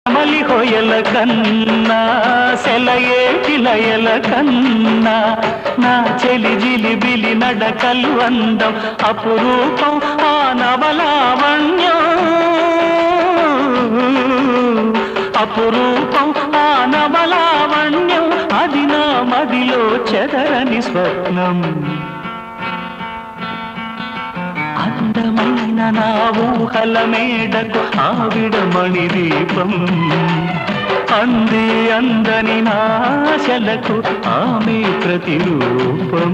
మలి హొయల కన్నా సెలయేటి లయల కన్నా నా చెలి జిలిబిలి నడకలు అందం అపురూపం ఆ నవలావణ్యం అపురూపం ఆ నవలావణ్యం అది నా మదిలో చెదరని స్వప్నం అందమైన నా ఊహల మేడకు ఆవిడమణి దీపం అంది అందని నాశలకు ఆమె ప్రతిరూపం